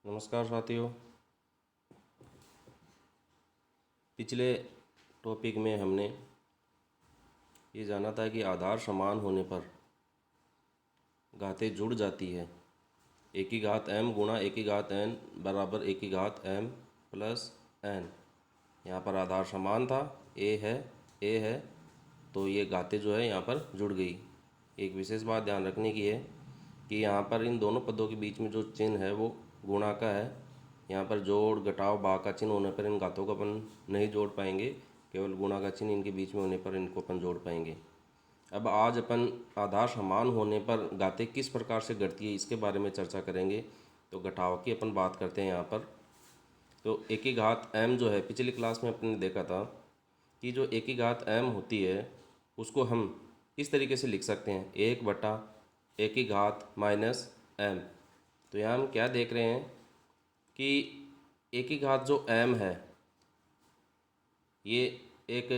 नमस्कार साथियों। पिछले टॉपिक में हमने ये जाना था कि आधार समान होने पर घातें जुड़ जाती है। ए की घात m गुणा ए की घात n बराबर ए की घात m प्लस n। यहाँ पर आधार समान था, a है, तो ये घातें जो है यहाँ पर जुड़ गई। एक विशेष बात ध्यान रखने की है कि यहाँ पर इन दोनों पदों के बीच में जो चिन्ह है वो गुणा का है। यहाँ पर जोड़ घटाव भाग का चिन्ह होने पर इन घातों को अपन नहीं जोड़ पाएंगे, केवल गुणा का चिन्ह इनके बीच में होने पर इनको अपन जोड़ पाएंगे। अब आज अपन आधार समान होने पर घातें किस प्रकार से घटती है इसके बारे में चर्चा करेंगे। तो घटाव की अपन बात करते हैं यहाँ पर। तो ए की घात m जो है, पिछली क्लास में अपने देखा था कि जो ए की घात m होती है उसको हम इस तरीके से लिख सकते हैं, 1/a की घात माइनस m। तो यहाँ हम क्या देख रहे हैं कि ए की घात जो m है ये एक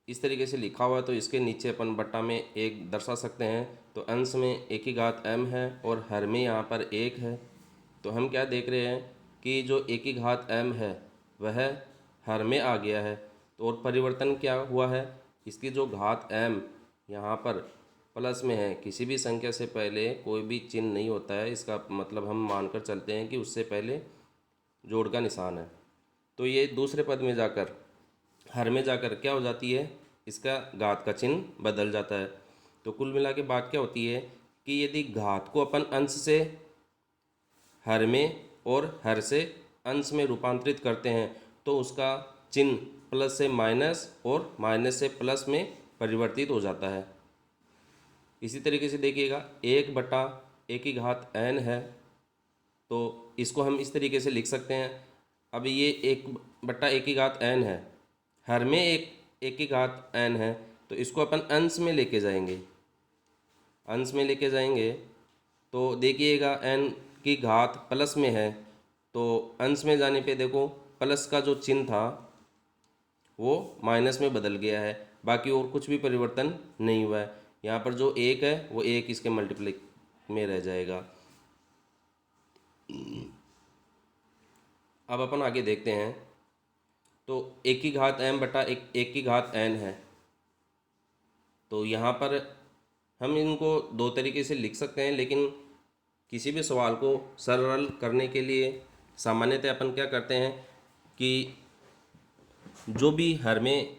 इस तरीके से लिखा हुआ है, तो इसके नीचे अपन बट्टा में एक दर्शा सकते हैं। तो अंश में ए की घात m है और हर में यहाँ पर 1 है। तो हम क्या देख रहे हैं कि जो ए की घात m है वह हर में आ गया है। तो और परिवर्तन क्या हुआ है, इसकी जो घात m यहाँ पर प्लस में है। किसी भी संख्या से पहले कोई भी चिन्ह नहीं होता है, इसका मतलब हम मानकर चलते हैं कि उससे पहले जोड़ का निशान है। तो ये दूसरे पद में जाकर हर में जाकर क्या हो जाती है, इसका घात का चिन्ह बदल जाता है। तो कुल मिला के बात क्या होती है कि यदि घात को अपन अंश से हर में और हर से अंश में रूपांतरित करते हैं तो उसका चिन्ह प्लस से माइनस और माइनस से प्लस में परिवर्तित हो जाता है। इसी तरीके से देखिएगा, 1/a की घात n है, तो इसको हम इस तरीके से लिख सकते हैं। अब ये 1/a की घात n है, हर में एक की घात n है, तो इसको अपन अंश में लेके जाएंगे। अंश में लेके जाएंगे तो देखिएगा n की घात प्लस में है, तो अंश में जाने पे देखो प्लस का जो चिन्ह था वो माइनस में बदल गया है। बाकी और कुछ भी परिवर्तन नहीं हुआ है। यहाँ पर जो 1 है वो 1 इसके मल्टीप्लाई में रह जाएगा। अब अपन आगे देखते हैं। तो ए की घात m बटा एक की घात n है, तो यहाँ पर हम इनको दो तरीके से लिख सकते हैं, लेकिन किसी भी सवाल को सरल करने के लिए सामान्यतः अपन क्या करते हैं कि जो भी हर में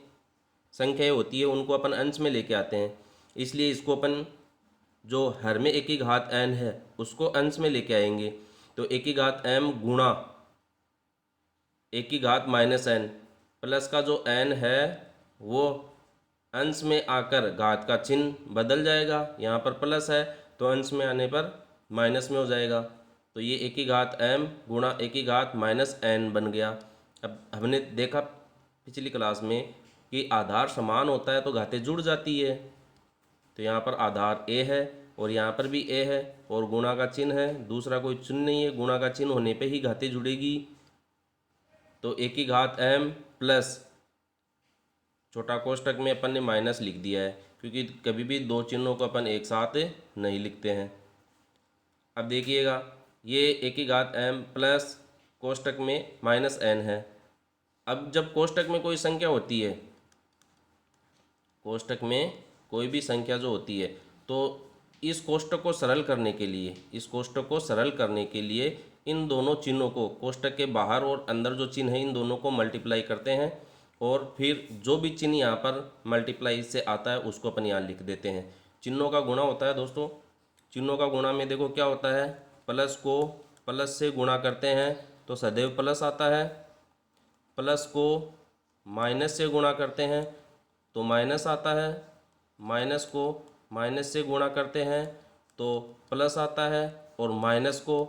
संख्याएं होती है उनको अपन अंश में लेके आते हैं। इसलिए इसको अपन जो हर में ए की घात n है उसको अंश में लेके आएंगे। तो ए की घात m गुणा ए की घात माइनस n, प्लस का जो n है वो अंश में आकर घात का चिन्ह बदल जाएगा। यहाँ पर प्लस है तो अंश में आने पर माइनस में हो जाएगा। तो ये ए की घात m गुणा ए की घात माइनस n बन गया। अब हमने देखा पिछली क्लास में कि आधार समान होता है तो घातें जुड़ जाती है। तो यहाँ पर आधार a है और यहाँ पर भी a है और गुणा का चिन्ह है, दूसरा कोई चिन्ह नहीं है। गुणा का चिन्ह होने पे ही घातें जुड़ेगी। तो ए की घात m प्लस छोटा कोष्टक में अपन ने माइनस लिख दिया है, क्योंकि कभी भी दो चिन्हों को अपन एक साथ नहीं लिखते हैं। अब देखिएगा, ये ए की घात m प्लस कोष्टक में माइनस n है। अब जब कोष्टक में कोई संख्या होती है, कोष्टक में कोई भी संख्या जो होती है, तो इस कोष्टक को सरल करने के लिए इन दोनों चिन्हों को कोष्टक के बाहर और अंदर जो चिन्ह है इन दोनों को मल्टीप्लाई करते हैं और फिर जो भी चिन्ह यहाँ पर मल्टीप्लाई से आता है उसको अपन यहाँ लिख देते हैं। चिन्हों का गुणा होता है दोस्तों। चिन्हों का गुणा में देखो क्या होता है, प्लस को प्लस से गुणा करते हैं तो सदैव प्लस आता है, प्लस को माइनस से गुणा करते हैं तो माइनस आता है, माइनस को माइनस से गुणा करते हैं तो प्लस आता है और माइनस को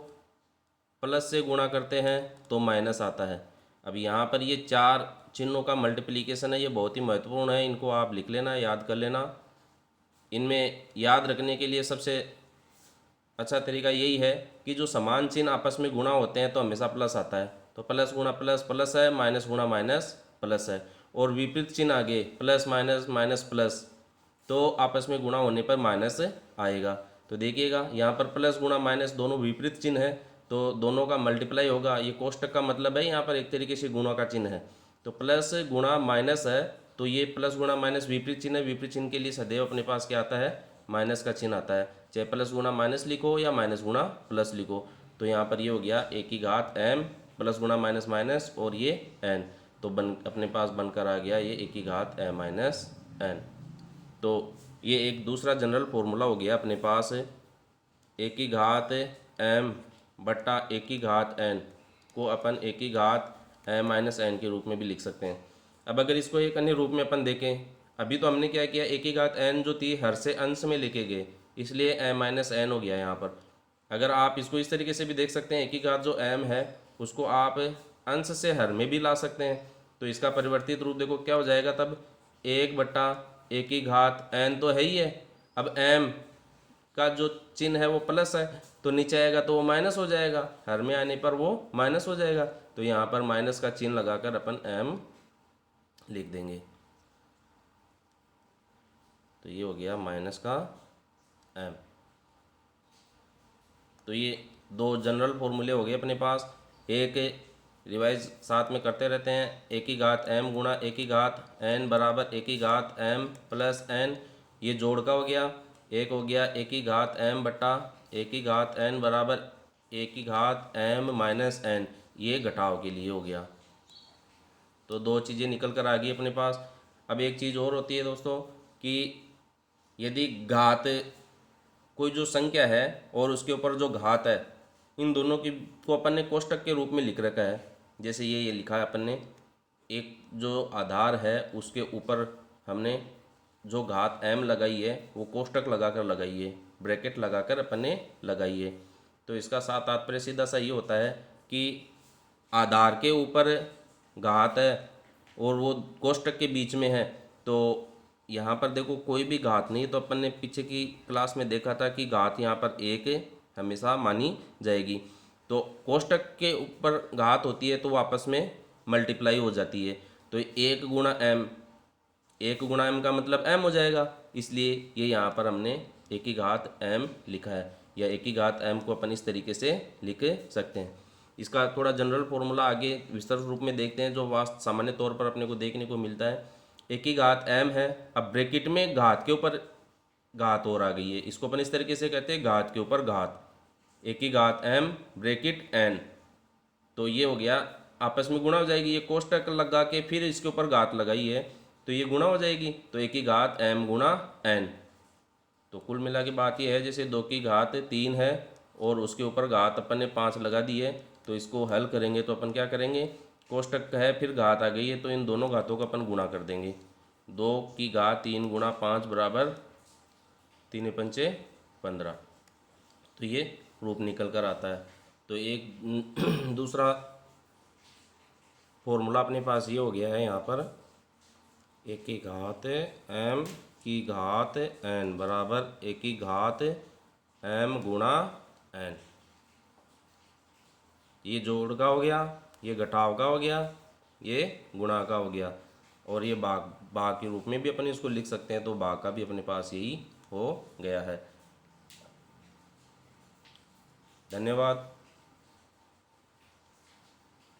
प्लस से गुणा करते हैं तो माइनस आता है। अब यहाँ पर ये चार चिन्हों का मल्टीप्लिकेशन है, ये बहुत ही महत्वपूर्ण है। इनको आप लिख लेना, याद कर लेना। इनमें याद रखने के लिए सबसे अच्छा तरीका यही है कि जो समान चिन्ह आपस में गुणा होते हैं तो हमेशा प्लस आता है। तो प्लस गुणा प्लस प्लस है, माइनस गुणा माइनस प्लस है, और विपरीत चिन्ह आगे प्लस माइनस माइनस प्लस, तो आपस में गुणा होने पर माइनस आएगा। तो देखिएगा यहाँ पर प्लस गुणा माइनस दोनों विपरीत चिन्ह है, तो दोनों का मल्टीप्लाई होगा। ये कोष्टक का मतलब है यहाँ पर एक तरीके से गुणा का चिन्ह है, तो प्लस गुणा माइनस है, तो ये प्लस गुणा माइनस विपरीत चिन्ह है। विपरीत चिन्ह के लिए सदैव अपने पास क्या आता है, माइनस का चिन्ह आता है, चाहे प्लस गुणा माइनस लिखो या माइनस गुणा प्लस लिखो। तो यहाँ पर ये हो गया ए की घात m प्लस गुणा माइनस माइनस और ये n, तो अपने पास बनकर आ गया ये ए की घात m माइनस n। तो ये एक दूसरा जनरल फॉर्मूला हो गया अपने पास, ए की घात m बट्टा ए की घात n को अपन ए की घात m माइनस n के रूप में भी लिख सकते हैं। अब अगर इसको एक अन्य रूप में अपन देखें, अभी तो हमने क्या किया, ए की घात n जो थी हर से अंश में लेके गए, इसलिए m माइनस n हो गया यहाँ पर। अगर आप इसको इस तरीके से भी देख सकते हैं, ए की घात जो m है उसको आप अंश से हर में भी ला सकते हैं, तो इसका परिवर्तित रूप देखो क्या हो जाएगा तब, 1 बट्टा ए की घात n तो है ही है, अब m का जो चिन्ह है वो प्लस है, तो नीचे आएगा तो वो माइनस हो जाएगा, हर में आने पर वो माइनस हो जाएगा, तो यहाँ पर माइनस का चिन्ह लगाकर अपन m लिख देंगे। तो ये हो गया माइनस का m। तो ये दो जनरल फॉर्मूले हो गए अपने पास, एक रिवाइज साथ में करते रहते हैं, ए की घात m गुणा ए की घात n बराबर ए की घात m प्लस n, ये जोड़ का हो गया। एक हो गया ए की घात m बट्टा ए की घात n बराबर ए की घात m माइनस n, ये घटाव के लिए हो गया। तो दो चीज़ें निकल कर आ गई अपने पास। अब एक चीज़ और होती है दोस्तों कि यदि घात कोई जो संख्या है और उसके ऊपर जो घात है, इन दोनों की को अपन ने कोष्टक के रूप में लिख रखा है। जैसे ये लिखा है अपन ने, एक जो आधार है उसके ऊपर हमने जो घात m लगाई है वो कोष्टक लगाकर लगाई है, ब्रैकेट लगाकर अपन ने लगाई है। तो इसका साथ तात्पर्य सीधा सा ये होता है कि आधार के ऊपर घात है और वो कोष्टक के बीच में है, तो यहाँ पर देखो कोई भी घात नहीं, तो अपन ने पीछे की क्लास में देखा था कि घात यहाँ पर एक हमेशा मानी जाएगी। तो कोष्टक के ऊपर घात होती है तो वो आपस में मल्टीप्लाई हो जाती है, तो एक गुणा m, एक गुणा m का मतलब m हो जाएगा, इसलिए ये यहाँ पर हमने एक की घात m लिखा है, या एक की घात m को अपन इस तरीके से लिख सकते हैं। इसका थोड़ा जनरल फॉर्मूला आगे विस्तृत रूप में देखते हैं, जो वास्तव सामान्य तौर पर अपने को देखने को मिलता है। एक की घात m है, अब ब्रैकेट में घात के ऊपर घात और आ गई है, इसको अपन इस तरीके से कहते हैं घात के ऊपर घात, एक की घात m ब्रैकेट n, तो ये हो गया आपस में गुणा हो जाएगी, ये कोष्टक लगा के फिर इसके ऊपर घात लगाई है तो ये गुणा हो जाएगी, तो एक की घात m गुणा n। तो कुल मिला के बात ये है, जैसे 2 की घात 3 है और उसके ऊपर घात अपन ने 5 लगा दी है, तो इसको हल करेंगे तो अपन क्या करेंगे, कोष्टक है फिर घात आ गई है तो इन दोनों घातों का अपन गुणा कर देंगे। 2 की घात 3 गुणा 5 बराबर 3 पंचे 15, तो ये रूप निकल कर आता है। तो एक दूसरा फॉर्मूला अपने पास ये हो गया है यहाँ पर, एक की घात m की घात n बराबर एक की घात m गुणा n, ये जोड़ का हो गया, ये घटाव का हो गया, ये गुणा का हो गया, और ये भाग के रूप में भी अपन इसको लिख सकते हैं, तो भाग का भी अपने पास यही हो गया है। धन्यवाद।